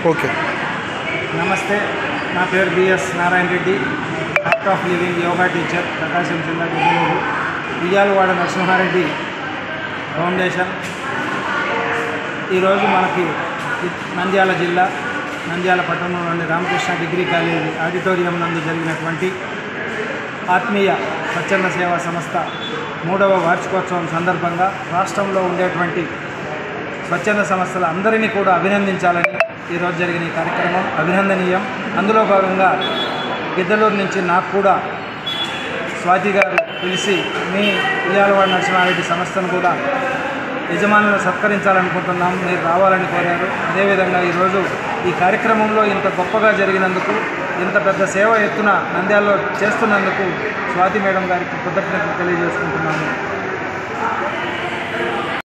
Okay. నమస్తే, నా పేరు BS Narayana Reddy, Art of Living yoga teacher, Prakasam జిల్లా గుంటూరు. ఉయ్యాలవాడ నరసింహారెడ్డి ఫౌండేషన్ ఈరోజు మనకి నంద్యాల జిల్లా నంద్యాల పట్టణంలోని రామకృష్ణ డిగ్రీ కాలేజీ ఆడిటోరియం నందు జరిగినటువంటి ఆత్మీయ స్వచ్ఛంద సేవా సంస్థ 3వ వార్షికోత్సవం సందర్భంగా రాష్ట్రంలో ఉండేటువంటి స్వచ్ఛంద సంస్థల అందరినీ కూడా అభినందించాలని ఈరోజు జరిగిన ఈ కార్యక్రమం అభినందనీయం. అందులో భాగంగా గిద్దలూరు నుంచి నాకు కూడా స్వాతి గారు పిలిచి మీ ఉయ్యాలవాడ నరసింహారెడ్డి సంస్థను కూడా యజమానులను సత్కరించాలనుకుంటున్నాం, మీరు రావాలని కోరారు. అదేవిధంగా ఈరోజు ఈ కార్యక్రమంలో ఇంత గొప్పగా జరిగినందుకు, ఇంత పెద్ద సేవ ఎత్తున నంద్యాలలో చేస్తున్నందుకు స్వాతి మేడం గారికి కృతజ్ఞతలు తెలియజేసుకుంటున్నాము.